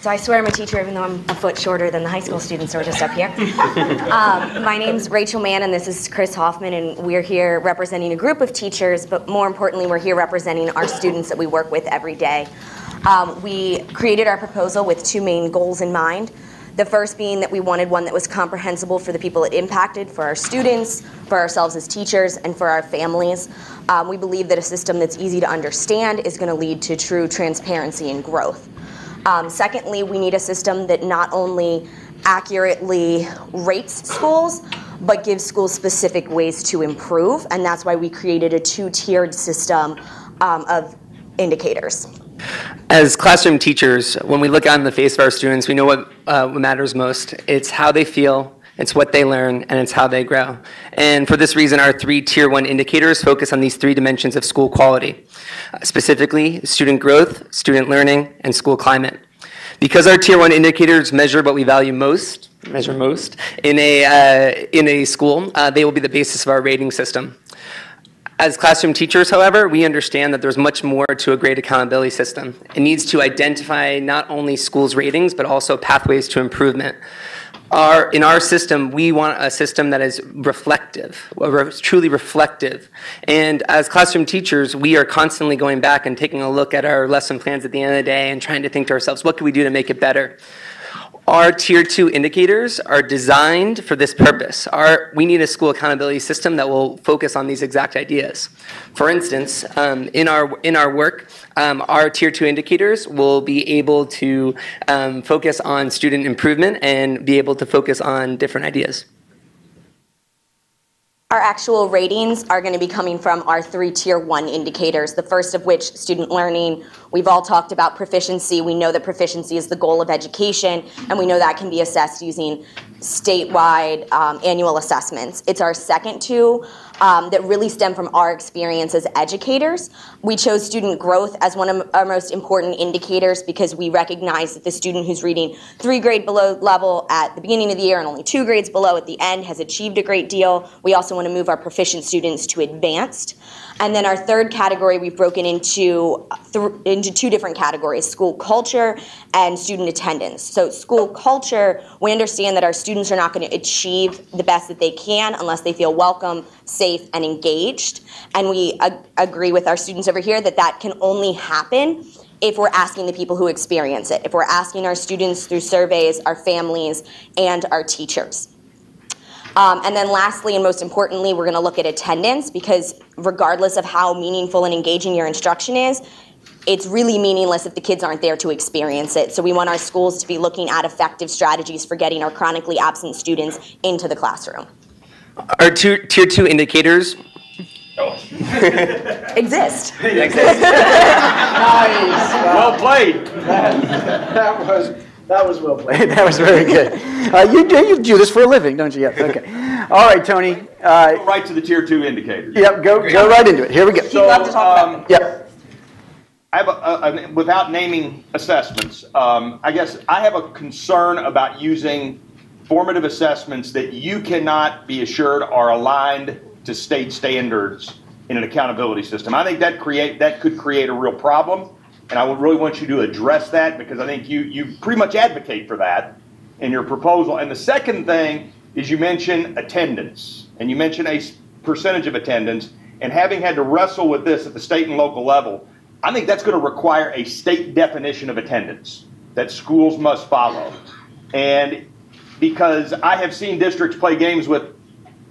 So I swear I'm a teacher even though I'm a foot shorter than the high school students who are just up here. My name's Rachel Mann and this is Chris Hoffman, and we're here representing a group of teachers, but more importantly we're here representing our students that we work with every day. We created our proposal with two main goals in mind. The first being that we wanted one that was comprehensible for the people it impacted, for our students, for ourselves as teachers, and for our families. We believe that a system that's easy to understand is going to lead to true transparency and growth. Secondly, we need a system that not only accurately rates schools, but gives schools specific ways to improve, and that's why we created a two-tiered system of indicators. As classroom teachers, when we look on the face of our students, we know what matters most. It's how they feel, it's what they learn, and it's how they grow. And for this reason, our three Tier 1 indicators focus on these three dimensions of school quality, specifically student growth, student learning, and school climate. Because our Tier 1 indicators measure what we value most, in a school, they will be the basis of our rating system. As classroom teachers, however, we understand that there's much more to a grade accountability system. It needs to identify not only schools' ratings, but also pathways to improvement. In our system, we want a system that is reflective, truly reflective. And as classroom teachers, we are constantly going back and taking a look at our lesson plans at the end of the day and trying to think to ourselves, what can we do to make it better? Our Tier 2 indicators are designed for this purpose. We need a school accountability system that will focus on these exact ideas. For instance, in our work, our Tier 2 indicators will be able to focus on student improvement and be able to focus on different ideas. Our actual ratings are going to be coming from our three Tier 1 indicators, the first of which, student learning. We've all talked about proficiency. We know that proficiency is the goal of education, and we know that can be assessed using statewide annual assessments. It's our second two that really stem from our experience as educators. We chose student growth as one of our most important indicators because we recognize that the student who's reading 3 grades below level at the beginning of the year and only 2 grades below at the end has achieved a great deal. We also want to move our proficient students to advanced. And then our third category we've broken into two different categories, school culture and student attendance. So school culture, we understand that our students are not going to achieve the best that they can unless they feel welcome, safe, and engaged. And we agree with our students over here that that can only happen if we're asking the people who experience it, if we're asking our students through surveys, our families, and our teachers. And then lastly, and most importantly, we're going to look at attendance, because regardless of how meaningful and engaging your instruction is, it's really meaningless if the kids aren't there to experience it. So we want our schools to be looking at effective strategies for getting our chronically absent students into the classroom. Our Tier 2 indicators exist. Nice. Well played. That was well played. That was very good. You do this for a living, don't you? Yeah. Okay. All right, Tony. Go right to the Tier 2 indicators. Yep. Go right into it. Here we go. He'd love to talk about them. Yep. I have without naming assessments, I guess I have a concern about using formative assessments that you cannot be assured are aligned to state standards in an accountability system. I think that could create a real problem, and I would really want you to address that, because I think you pretty much advocate for that in your proposal. And the second thing is, you mentioned attendance, and you mentioned a percentage of attendance, and having had to wrestle with this at the state and local level, I think that's going to require a state definition of attendance that schools must follow. And because I have seen districts play games with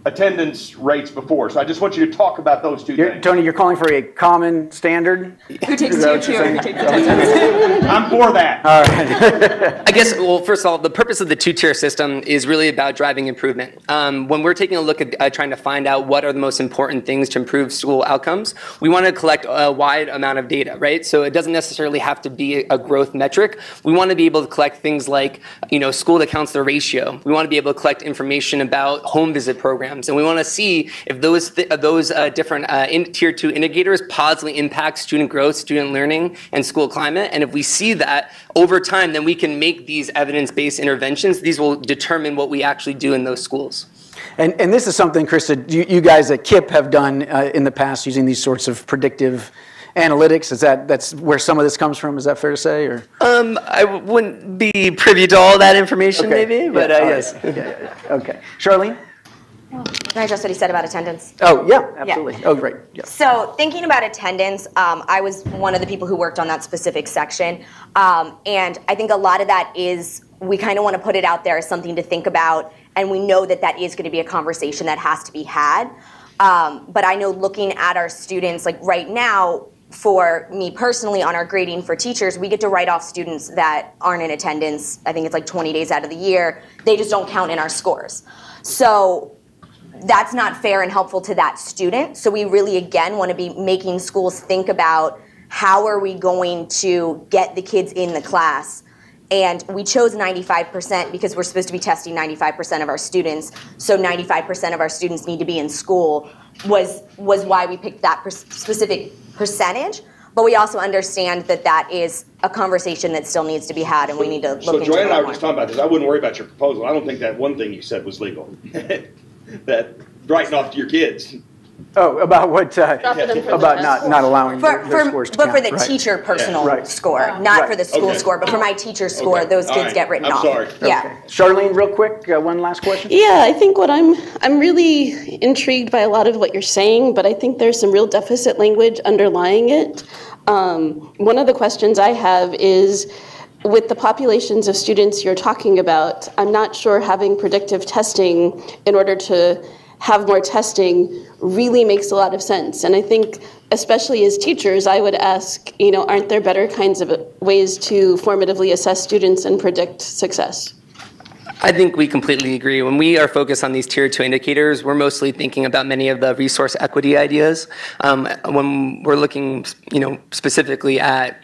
attendance rates before, so I just want you to talk about those two things. Tony, you're calling for a common standard? Who takes Tier 2? Who takes attendance? I'm for that. All right. I guess, well, first of all, the purpose of the two-tier system is really about driving improvement. When we're taking a look at trying to find out what are the most important things to improve school outcomes, we want to collect a wide amount of data, right? So it doesn't necessarily have to be a growth metric. We want to be able to collect things like, school to counselor ratio. We want to be able to collect information about home visit programs. And we want to see if those different Tier 2 indicators positively impact student growth, student learning, and school climate. And if we see that over time, then we can make these evidence-based interventions. These will determine what we actually do in those schools. And this is something, Chris, that you guys at KIPP have done in the past, using these sorts of predictive analytics? That's where some of this comes from? Is that fair to say? Or I wouldn't be privy to all that information, okay. maybe, but yes. Okay. Charlene? Can I address what he said about attendance? Oh, yeah, absolutely. Yeah. Oh, right. Yeah. So thinking about attendance, I was one of the people who worked on that specific section. And I think a lot of that is we kind of want to put it out there as something to think about. And we know that that is going to be a conversation that has to be had. But I know looking at our students, like right now, for me personally, on our grading for teachers, we get to write off students that aren't in attendance. I think it's like 20 days out of the year. They just don't count in our scores. So that's not fair and helpful to that student. So we really, again, want to be making schools think about how are we going to get the kids in the class. And we chose 95% because we're supposed to be testing 95% of our students. So 95% of our students need to be in school was why we picked that specific percentage. But we also understand that that is a conversation that still needs to be had, and we need to look into it. So Joanne and I were more. just talking about this. I wouldn't worry about your proposal. I don't think that one thing you said was legal. That writing off to your kids. Oh, about what? About not allowing their scores to count. But for the teacher personal score, not for the school score, but for my teacher's score, those kids get written off. I'm sorry. Yeah. Okay. Charlene, real quick, one last question. Yeah, I think what I'm really intrigued by a lot of what you're saying, but I think there's some real deficit language underlying it. One of the questions I have is, with the populations of students you're talking about, I'm not sure having predictive testing in order to have more testing really makes a lot of sense. And I think, especially as teachers, I would ask, aren't there better kinds of ways to formatively assess students and predict success? I think we completely agree. When we are focused on these tier 2 indicators, we're mostly thinking about many of the resource equity ideas. When we're looking, specifically at,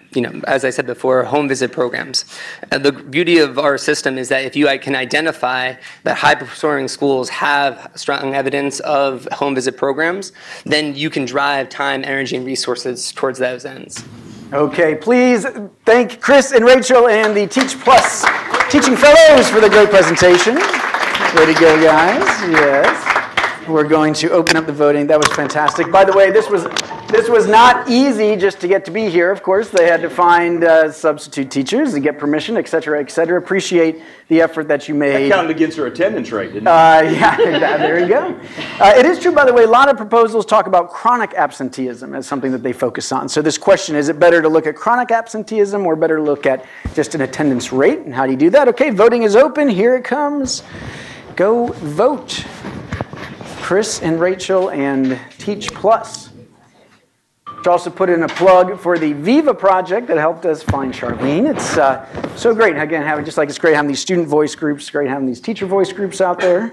as I said before, home visit programs. The beauty of our system is that if you can identify that high-performing schools have strong evidence of home visit programs, then you can drive time, energy, and resources towards those ends. Okay, please thank Chris and Rachel and the Teach Plus Teaching Fellows for the great presentation. Way to go, guys. Yes. We're going to open up the voting. That was fantastic. By the way, this was not easy just to get to be here. Of course, they had to find substitute teachers and get permission, et cetera, et cetera. Appreciate the effort that you made. That counted against her attendance rate, didn't it? Yeah, there you go. It is true, by the way, a lot of proposals talk about chronic absenteeism as something that they focus on. So this question, is it better to look at chronic absenteeism or better to look at just an attendance rate? And how do you do that? Okay, voting is open. Here it comes. Go vote. Chris and Rachel and Teach Plus. Should also put in a plug for the Viva project that helped us find Charlene. It's so great. Again, it's great having these student voice groups. It's great having these teacher voice groups out there.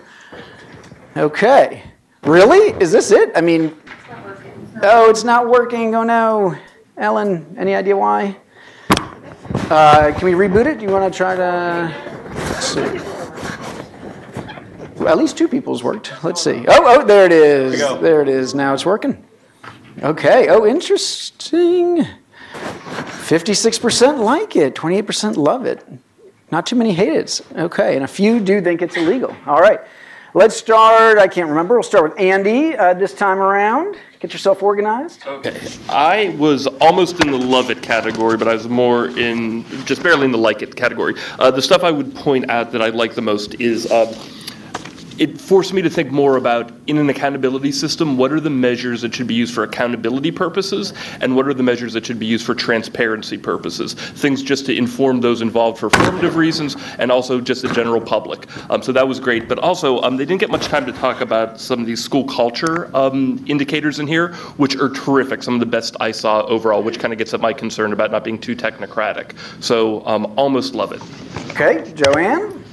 Okay. Really? Is this it? I mean, it's not working. Oh, it's not working. Oh no. Ellen, any idea why? Can we reboot it? Do you want to try to? Let's see. Well, at least two people's worked. Let's see. Oh, there it is. There it is. Now it's working. Okay. Oh, interesting. 56% like it. 28% love it. Not too many hate it. Okay. And a few do think it's illegal. All right. Let's start. I can't remember. We'll start with Andy this time around. Get yourself organized. Okay. I was almost in the love it category, but I was more in just barely in the like it category. The stuff I would point out that I like the most is it forced me to think more about, in an accountability system, what are the measures that should be used for accountability purposes, and what are the measures that should be used for transparency purposes? Things just to inform those involved for formative reasons, and also just the general public. So that was great. But also, they didn't get much time to talk about some of these school culture indicators in here, which are terrific. Some of the best I saw overall, which kind of gets at my concern about not being too technocratic. So almost love it. Okay, Joanne?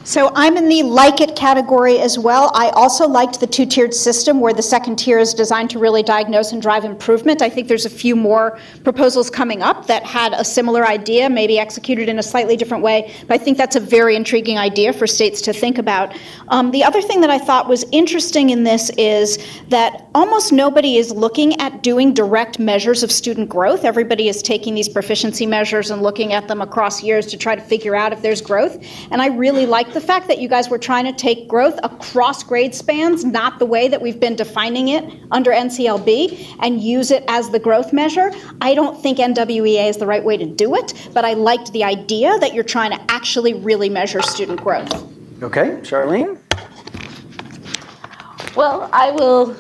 So I'm in the like it category as well. I also liked the two-tiered system where the second tier is designed to really diagnose and drive improvement. I think there's a few more proposals coming up that had a similar idea, maybe executed in a slightly different way, but I think that's a very intriguing idea for states to think about. The other thing that I thought was interesting in this is that almost nobody is looking at doing direct measures of student growth. Everybody is taking these proficiency measures and looking at them across years to try to figure out if there's growth, and I really like the fact that you guys were trying to take growth across grade spans, not the way that we've been defining it under NCLB, and use it as the growth measure. I don't think NWEA is the right way to do it, but I liked the idea that you're trying to actually really measure student growth. Okay, Charlene? Well, I will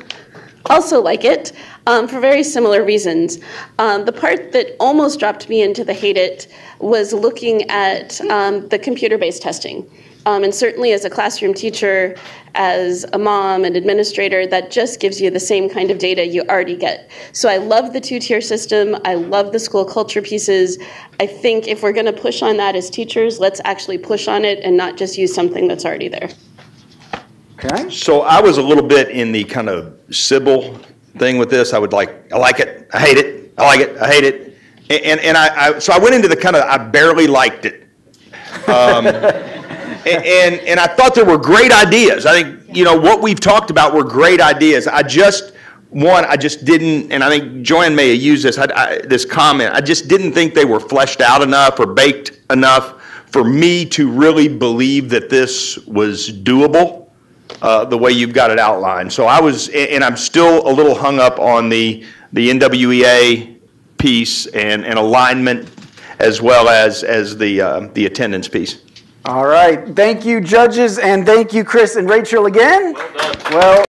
also like it for very similar reasons. The part that almost dropped me into the hate it was looking at the computer-based testing. And certainly as a classroom teacher, as a mom and administrator, that just gives you the same kind of data you already get. So I love the two-tier system. I love the school culture pieces. I think if we're going to push on that as teachers, let's actually push on it and not just use something that's already there. Okay. So I was a little bit in the kind of Sybil thing with this. I like it, I hate it, I like it, I hate it. So I went into the kind of, I barely liked it. And I thought there were great ideas. I think, what we've talked about were great ideas. I just didn't, and I think Joanne may have used this comment, I just didn't think they were fleshed out enough or baked enough for me to really believe that this was doable. The way you've got it outlined. So I'm still a little hung up on the NWEA piece and alignment as well as the attendance piece. All right. Thank you, judges, and thank you, Chris and Rachel, again. Well done. Well.